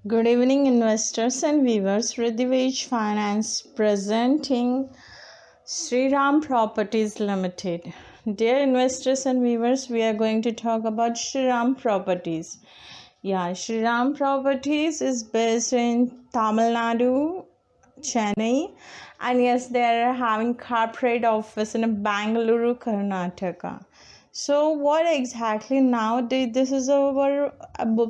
Good evening, investors and viewers. Riddhivej Finance presenting Shriram Properties Limited. Dear investors and viewers, we are going to talk about Shriram Properties. Shriram Properties is based in Tamil Nadu, Chennai, and yes, they are having corporate office in Bangalore, Karnataka. So what exactly nowadays this is our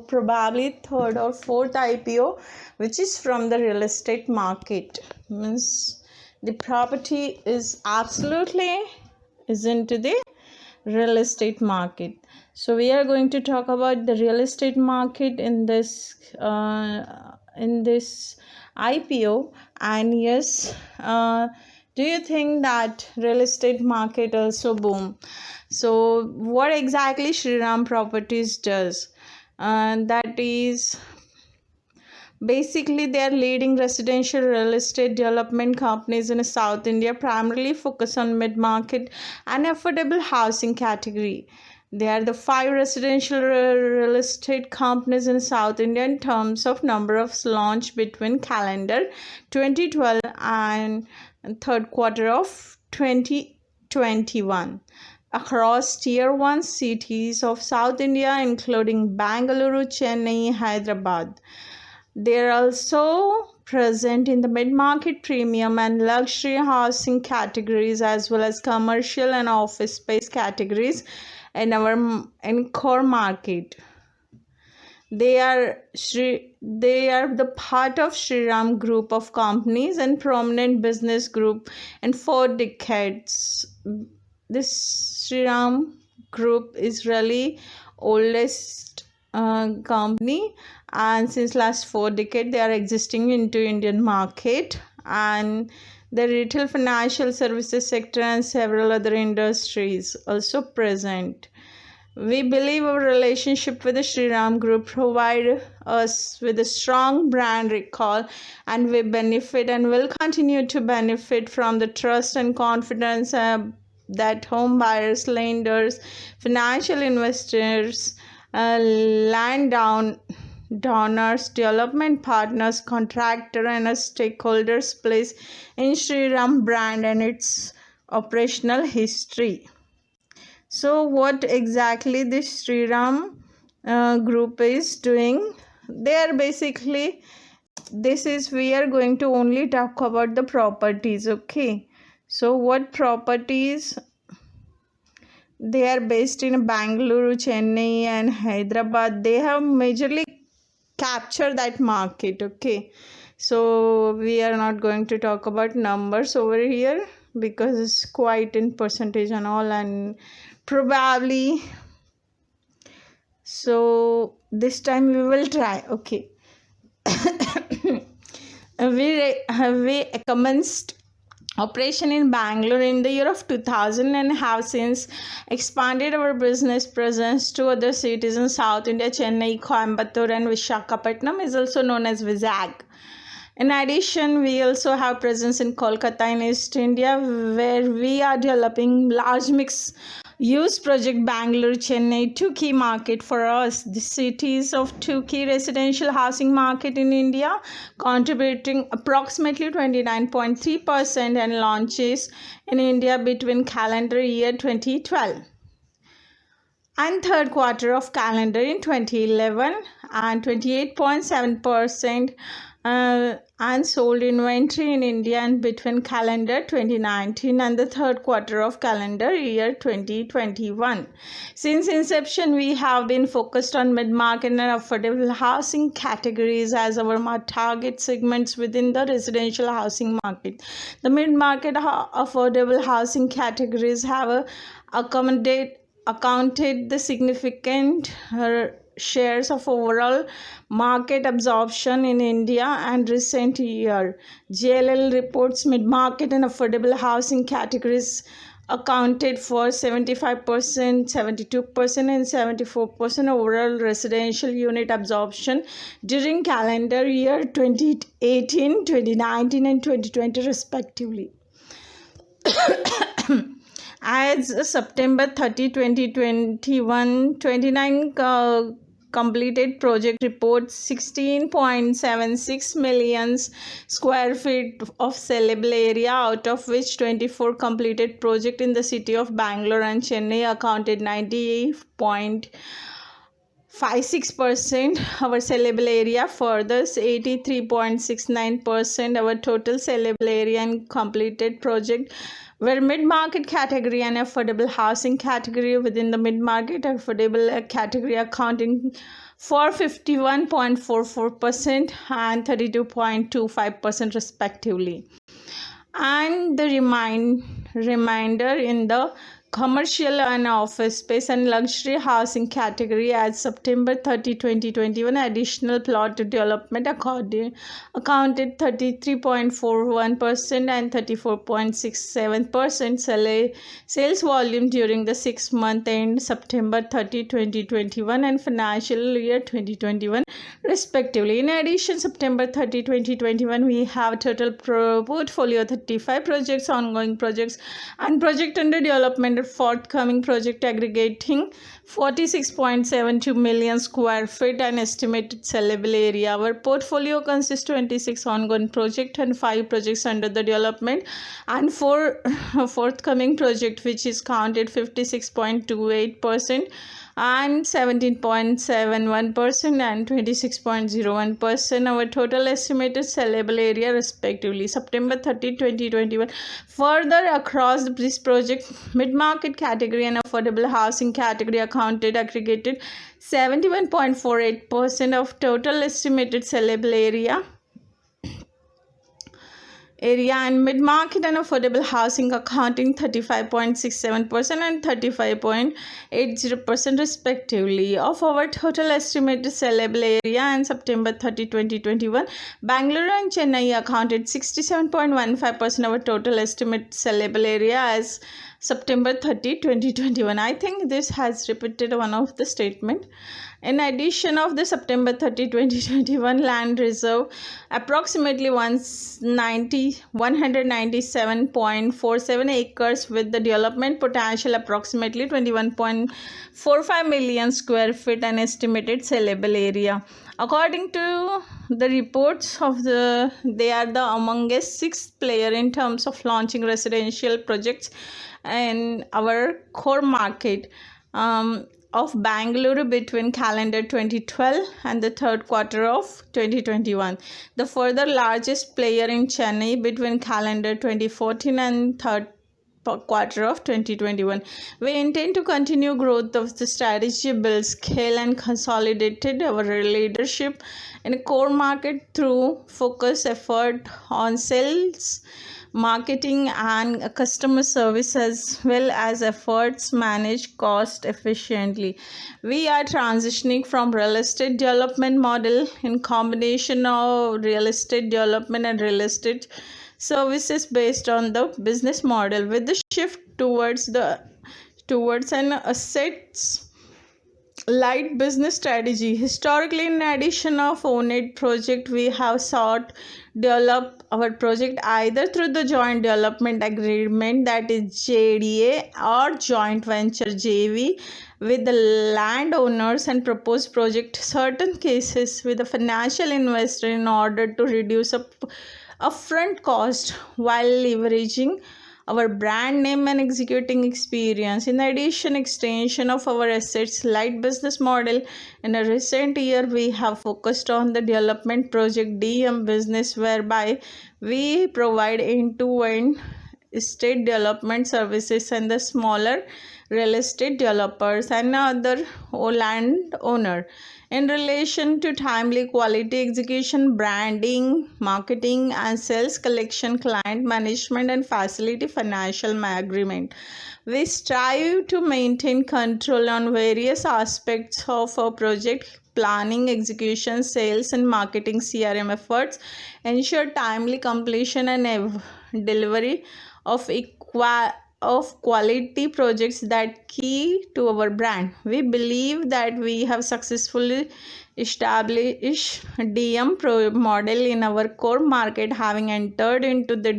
probably third or fourth IPO, which is from the real estate market. Means the property is absolutely is into the real estate market. So we are going to talk about the real estate market in this IPO. And yes, do you think that real estate market also boom? So what exactly Shriram Properties does? That is basically they are leading residential real estate development companies in South India, primarily focus on mid-market and affordable housing category. They are the 5 residential real estate companies in South India in terms of number of launched between calendar 2012 and third quarter of 2021 across tier 1 cities of South India, including Bangalore, Chennai, Hyderabad. They are also present in the mid-market, premium and luxury housing categories, as well as commercial and office space categories in core market. They are the part of Shriram Group of companies and prominent business group in 4 decades. This Shriram Group is really oldest company, and since last 4 decades they are existing into Indian market, and the retail financial services sector and several other industries also present. We believe our relationship with the Shriram Group provide us with a strong brand recall, and we benefit and will continue to benefit from the trust and confidence that home buyers, lenders, financial investors, donors, development partners, contractor and stakeholders place in Shriram brand and its operational history. So what exactly this Shriram group is doing? They are basically, we are going to only talk about the properties, okay? So what properties? They are based in Bangalore, Chennai and Hyderabad. They have majorly captured that market, okay? So we are not going to talk about numbers over here because it's quite in percentage and all, and probably so this time we will try, okay. we commenced operation in Bangalore in the year of 2000 and have since expanded our business presence to other cities in South India. Chennai, Coimbatore and Visakhapatnam is also known as Vizag. In addition, we also have presence in Kolkata in East India, where we are developing large mix use project. Bangalore, Chennai, 2 key market for us. The cities of 2 key residential housing market in India, contributing approximately 29.3% and launches in India between calendar year 2012 and third quarter of calendar in 2011, and 28.7% unsold inventory in India and between calendar 2019 and the third quarter of calendar year 2021. Since inception, we have been focused on mid-market and affordable housing categories as our target segments within the residential housing market. The mid-market affordable housing categories have accounted the significant shares of overall market absorption in India and recent year. JLL reports mid-market and affordable housing categories accounted for 75%, 72% and 74% overall residential unit absorption during calendar year 2018, 2019 and 2020 respectively. As September 30, 2021, 29 completed project reports 16.76 million square feet of sellable area, out of which 24 completed project in the city of Bangalore and Chennai accounted 98.56% our sellable area. Further, 83.69% our total sellable area in completed project were mid-market category and affordable housing category. Within the mid-market affordable category accounting for 51.44% and 32.25% respectively. And the remainder in the commercial and office space and luxury housing category. As September 30, 2021, additional plot development accounted 33.41% and 34.67% sales volume during the 6 month end September 30, 2021 and financial year 2021 respectively. In addition, September 30, 2021, we have total portfolio 35 projects, ongoing projects and project under development, forthcoming project aggregating 46.72 million square feet and estimated sellable area. Our portfolio consists 26 ongoing projects and 5 projects under the development and 4 forthcoming project, which is counted 56.28% and 17.71% and 26.01% our total estimated sellable area respectively. September 30, 2021. Further, across this project, mid-market category and affordable housing category accounted aggregated 71.48% of total estimated sellable area and mid-market and affordable housing accounting 35.67% and 35.80% respectively of our total estimated sellable area. And September 30, 2021, Bangalore and Chennai accounted 67.15% of our total estimated sellable area as September 30, 2021. I think this has repeated one of the statement. In addition of the September 30, 2021 land reserve, approximately 197.47 acres with the development potential approximately 21.45 million square feet and estimated sellable area. According to the reports of they are the amongst 6th player in terms of launching residential projects in our core market of Bangalore between calendar 2012 and the third quarter of 2021. The further largest player in Chennai between calendar 2014 and third quarter of 2021. We intend to continue growth of the strategy, build scale and consolidated our leadership in a core market through focused effort on sales, marketing and customer service, as well as efforts manage cost efficiently. We are transitioning from real estate development model in combination of real estate development and real estate services based on the business model with the shift towards an assets light business strategy. Historically, in addition of owned project, we have sought develop our project either through the joint development agreement, that is JDA, or joint venture JV with the landowners, and propose project certain cases with a financial investor in order to reduce upfront cost while leveraging our brand name and executing experience. In addition, extension of our assets light business model. In a recent year, we have focused on the development project DM business, whereby we provide end-to-end estate development services and the smaller real estate developers and other land owner in relation to timely quality execution, branding, marketing and sales collection, client management and facility financial agreement. We strive to maintain control on various aspects of our project planning, execution, sales and marketing CRM efforts, ensure timely completion and delivery of quality projects that key to our brand. We believe that we have successfully established DM model in our core market, having entered into the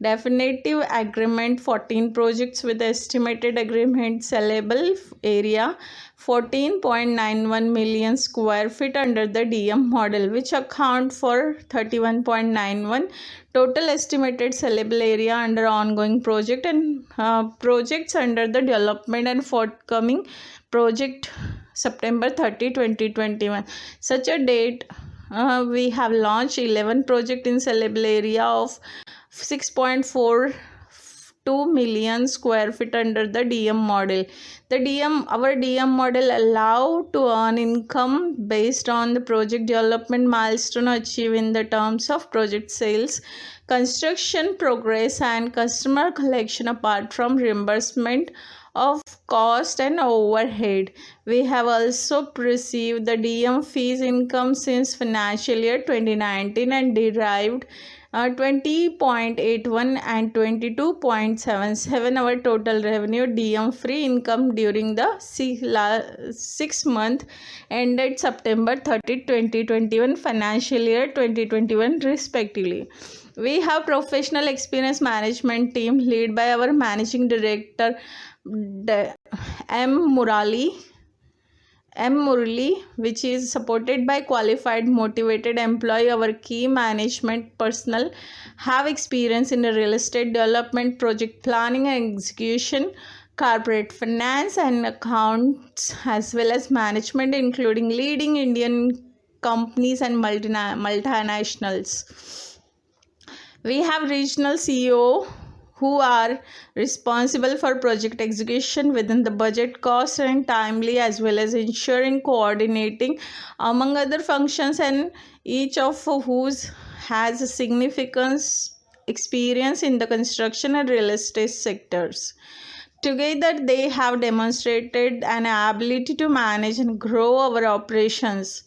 definitive agreement 14 projects with estimated agreement sellable area 14.91 million square feet under the DM model, which account for 31.91 total estimated sellable area under ongoing project and projects under the development and forthcoming project September 30, 2021. Such a date, we have launched 11 project in sellable area of 6.42 million square feet under the DM model. Our DM model allow to earn income based on the project development milestone achieved in the terms of project sales, construction progress, and customer collection apart from reimbursement of cost and overhead. We have also received the DM fees income since financial year 2019 and derived 20.81 and 22.77 our total revenue DM free income during the 6 month ended September 30, 2021 financial year 2021 respectively. We have professional experience management team led by our managing director M. Murali, which is supported by qualified, motivated employee. Our key management personnel have experience in the real estate development, project planning and execution, corporate finance and accounts, as well as management, including leading Indian companies and multinationals. We have regional CEO who are responsible for project execution within the budget, cost and timely, as well as ensuring coordinating among other functions, and each of whose has a significant experience in the construction and real estate sectors. Together, they have demonstrated an ability to manage and grow our operations.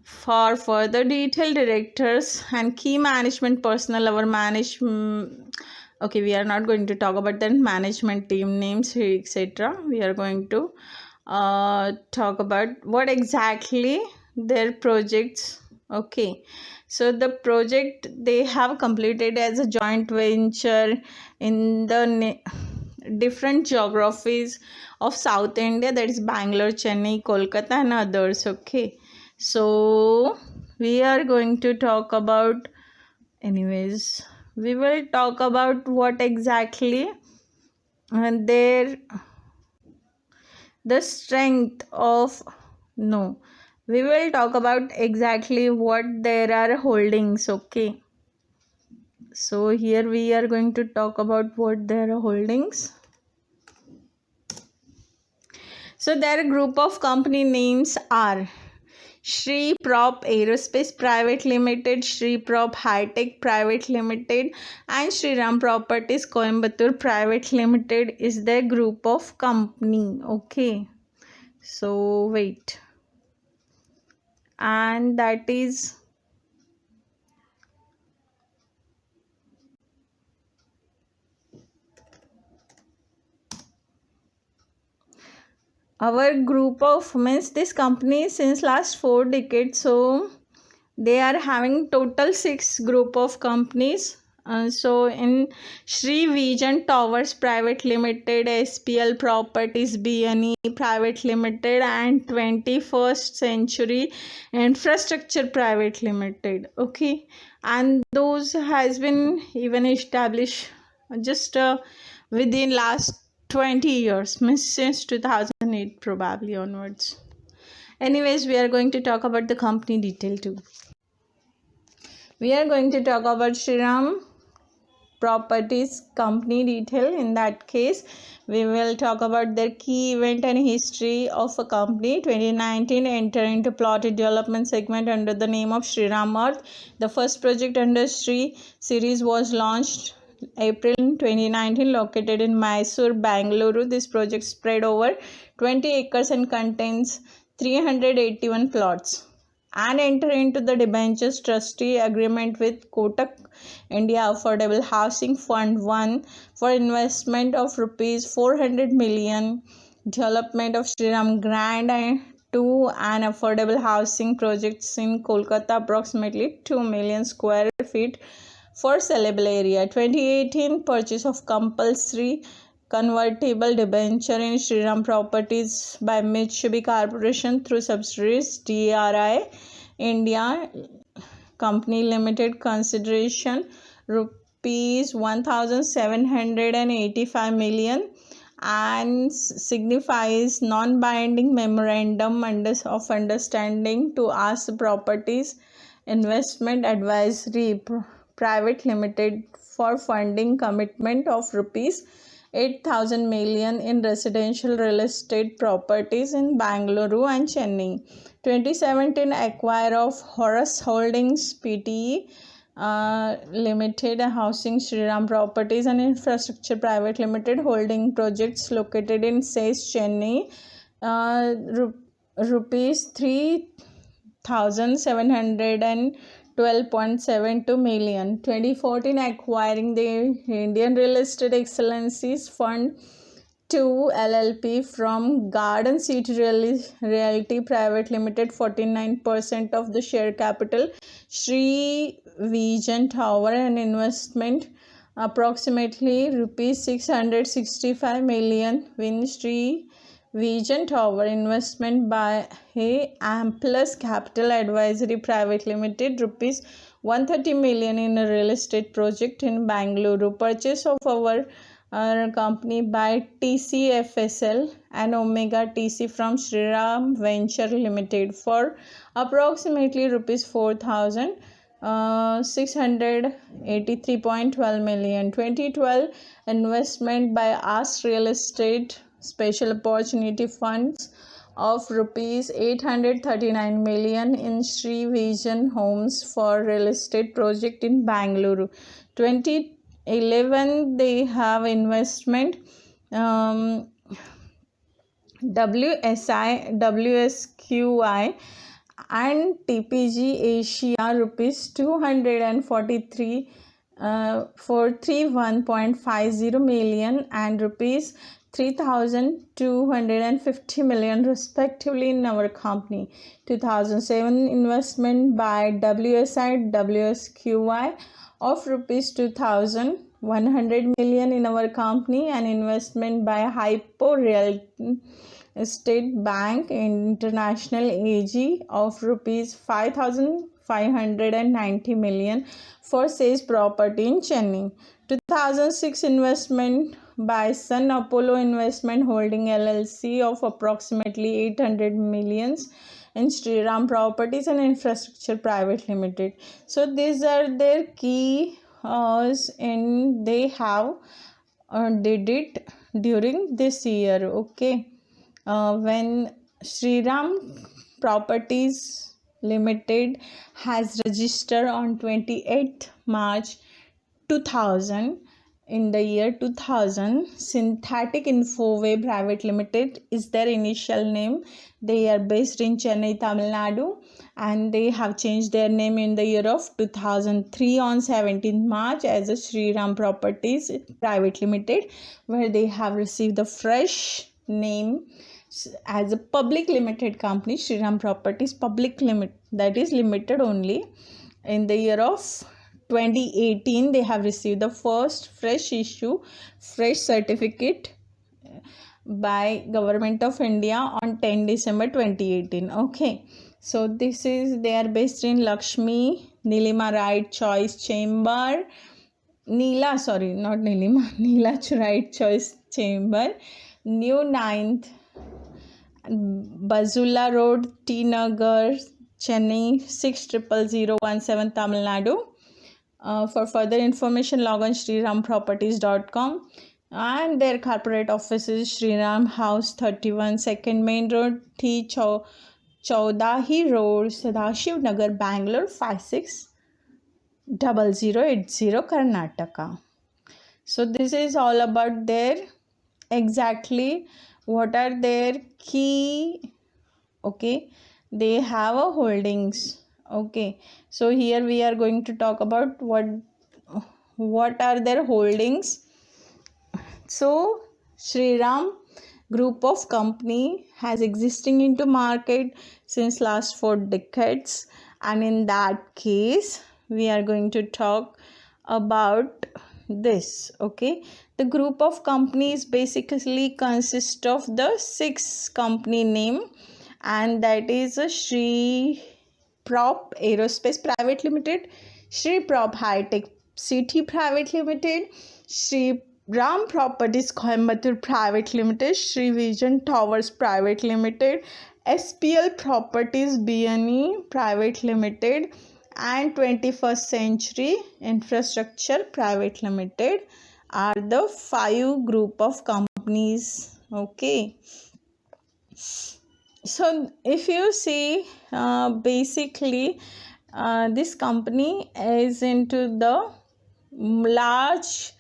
For further detailed directors and key management personnel, our okay, we are not going to talk about the management team names, etc. We are going to talk about what exactly their projects. Okay, so the project they have completed as a joint venture in the different geographies of South India, that is Bangalore, Chennai, Kolkata and others. Okay, so we are going to talk about, we will talk about what exactly the strength of, no, we will talk about exactly what there are holdings. Okay, so here we are going to talk about what there are holdings. So their group of company names are Shri Prop Aerospace Private Limited, Shri Prop High Tech Private Limited and Shri Ram Properties Coimbatore Private Limited is their group of company. Okay, so wait, and that is our group of, means this company since last 4 decades, so they are having total 6 group of companies. So in Shri Vision Towers Private Limited, SPL Properties BNE Private Limited and 21st Century Infrastructure Private Limited. Okay, and those has been even established just within last 20 years, means since 2008 probably onwards. Anyways, we are going to talk about the company detail too. We are going to talk about Shriram Properties company detail. In that case, we will talk about their key event and history of a company. 2019 enter into plotted development segment under the name of Shriram Earth. The first project under Shri series was launched April 2019, located in Mysore, Bangalore. This project spread over 20 acres and contains 381 plots, and enter into the debentures trustee agreement with Kotak India Affordable Housing Fund 1 for investment of rupees 400 million, development of Shriram Grand and 2 and affordable housing projects in Kolkata, approximately 2 million square feet for sellable area. 2018 purchase of compulsory convertible debenture in Shriram Properties by Mitsubishi Corporation through subsidiaries DRI India Company Limited. Consideration rupees 1785 million, and signifies non-binding memorandum of understanding to Ask Properties Investment Advisory Private Limited for funding commitment of rupees 8,000 million in residential real estate properties in Bangalore and Chennai. 2017 acquire of Horus Holdings Pte. Limited Housing Shriram Properties and Infrastructure Private Limited holding projects located in SACE Chennai, rupees 3,712.72 million. 2014 acquiring the Indian Real Estate Excellencies Fund 2 LLP from Garden City Realty Private Limited 49% of the share capital. Sri Vision Tower and investment approximately rupees 665 million. Win Sri Vision Tower investment by Amplus Capital Advisory Private Limited rupees 130 million in a real estate project in Bangalore. Purchase of our company by TCFSL and Omega TC from Shriram Venture Limited for approximately rupees 4,683.12 million. 2012 investment by Ask Real Estate Special Opportunity Funds of rupees 839 million in Sri Vision Homes for real estate project in Bangalore. 2011 they have investment WSQI and TPG Asia rupees 243 for 31.50 million and rupees 3,250 million respectively in our company. 2007 investment by WSI WSQI of rupees 2,100 million in our company, and investment by Hypo Real Estate Bank International AG of rupees 5,590 million for SACE property in Chennai. 2006 investment by Sun Apollo Investment Holding LLC of approximately 800 millions in Shriram Properties and Infrastructure Private Limited. So these are their key and they have did it during this year. Okay, when Shriram Properties Limited has registered on 28th March 2000. In the year 2000, Synthetic Infoway Private Limited is their initial name. They are based in Chennai, Tamil Nadu, and they have changed their name in the year of 2003 on 17th March as a Shriram Properties Private Limited, where they have received the fresh name as a public limited company, Shriram Properties Public Limit, that is limited only. In the year of 2018 they have received the first fresh certificate by Government of India on 10 December 2018. Okay, so this is, they are based in Lakshmi Nilima Right Choice Chamber, Neela Right Choice Chamber, New 9th Bazula Road, T Nagar, Chennai 600017, Tamil Nadu. For further information, log on shriramproperties.com, and their corporate office is Shriram House 31 2nd Main Road, T Chowdahi Road, Sadashiv Nagar, Bangalore 560080, Karnataka. So this is all about their exactly what are their key. Okay, they have a holdings. Okay, so here we are going to talk about what are their holdings. So Shriram group of company has existing into market since last 4 decades, and in that case we are going to talk about this. Okay, the group of companies basically consist of the 6 company name, and that is a Shri Prop Aerospace Private Limited, Shri Prop High Tech City Private Limited, Shri Ram Properties Coimbatore Private Limited, Shri Vision Towers Private Limited, SPL Properties BNE Private Limited, and 21st Century Infrastructure Private Limited are the 5 group of companies. Okay, so if you see, basically this company is into the largely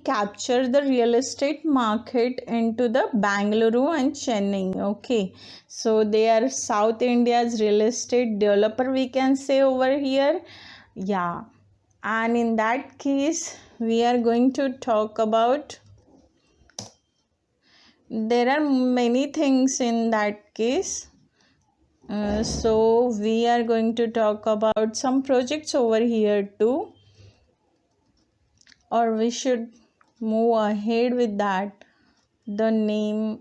capture the real estate market into the Bangalore and Chennai. Okay, so they are South India's real estate developer, we can say over here. Yeah, and in that case we are going to talk about, there are many things in that case. So we are going to talk about some projects over here too, or we should move ahead with that. The name,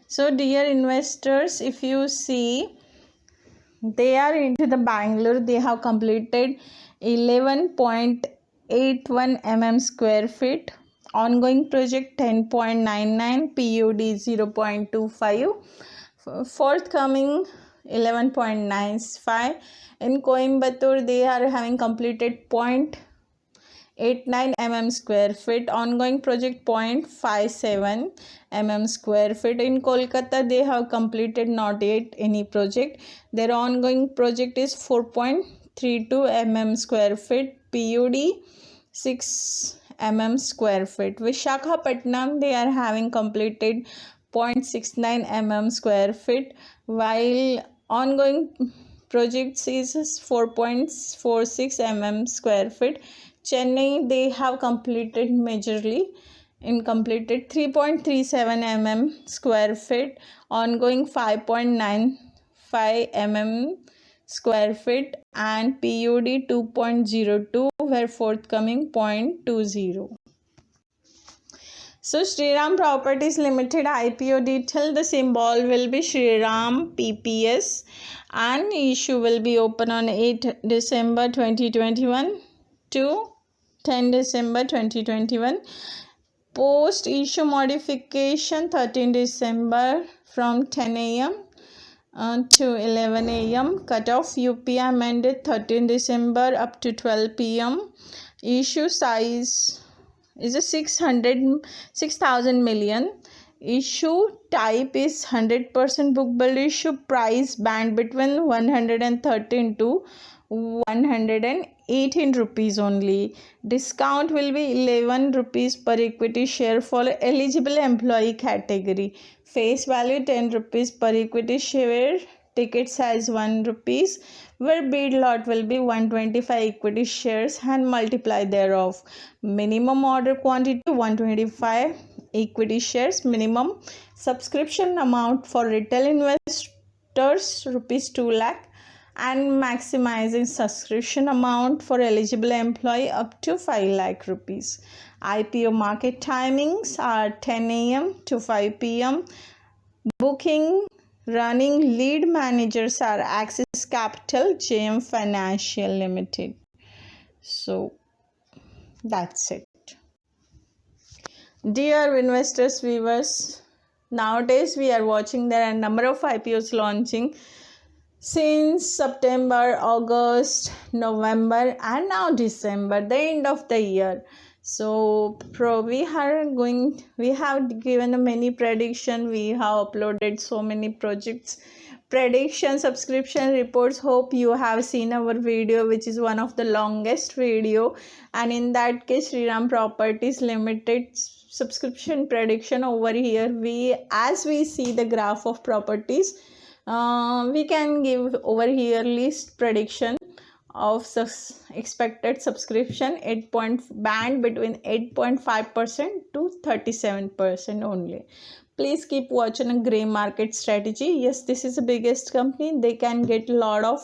so dear investors, if you see, they are into the Bangalore, they have completed 11.81 mm square feet, ongoing project 10.99, PUD 0.25, forthcoming 11.95. In Coimbatore they are having completed 0.89 mm square feet, ongoing project 0.57 mm square feet. In Kolkata they have completed not yet any project, their ongoing project is 4.32 mm square feet, PUD 6 mm square feet. Visakhapatnam they are having completed 0.69 mm square feet, while ongoing projects is 4.46 mm square feet. Chennai they have completed majorly completed 3.37 mm square feet, ongoing 5.95 mm square feet, and PUD 2.02, where forthcoming 0.20. So Shriram Properties Limited IPO detail, the symbol will be Shriram PPS, and issue will be open on 8 December 2021 to 10 December 2021. Post issue modification 13 December from 10 a.m. To 11 a.m. Cutoff UPI amended 13 December up to 12 p.m. Issue size is a 6,000 million. Issue type is 100% book build issue. Price band between 113 to 118 rupees only. Discount will be 11 rupees per equity share for eligible employee category. Face value 10 rupees per equity share. Ticket size 1 rupees, where bid lot will be 125 equity shares and multiply thereof. Minimum order quantity 125 equity shares minimum. Subscription amount for retail investors rupees 2 lakh, and maximizing subscription amount for eligible employee up to 5 lakh rupees. IPO market timings are 10 a.m. to 5 p.m. Booking running lead managers are Axis Capital, JM Financial Limited. So that's it. Dear investors, viewers, nowadays we are watching there are a number of IPOs launching since September, August, November, and now December, the end of the year. So we have given many prediction, we have uploaded so many projects, prediction, subscription reports. Hope you have seen our video, which is one of the longest video, and in that case Shriram Properties Limited subscription prediction over here, as we see the graph of properties, we can give over here list prediction of expected subscription, 8 point band between 8.5% to 37% only. Please keep watching a gray market strategy. Yes, this is the biggest company. They can get a lot of,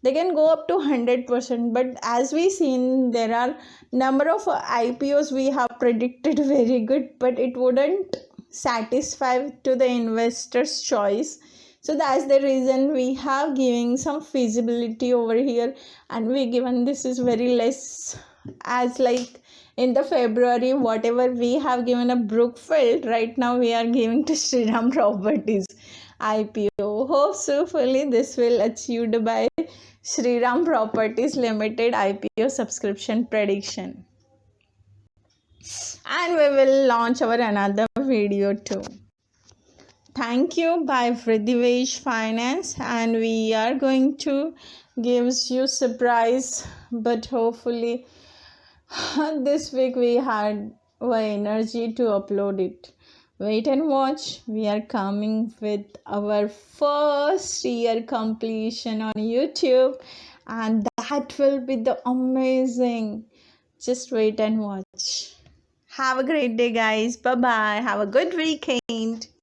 they can go up to 100%, but as we seen, there are number of IPOs we have predicted very good, but it wouldn't satisfy to the investors choice. So that's the reason we have giving some feasibility over here, and we given this is very less, as like in the February whatever we have given a Brookfield, right now we are giving to Shriram Properties IPO. Hope so fully this will achieved by Shriram Properties Limited IPO subscription prediction, and we will launch our another video too. Thank you by Vridivesh Finance, and we are going to gives you surprise, but hopefully this week we had the energy to upload it. Wait and watch. We are coming with our first year completion on YouTube, and that will be the amazing. Just wait and watch. Have a great day, guys. Bye bye. Have a good weekend.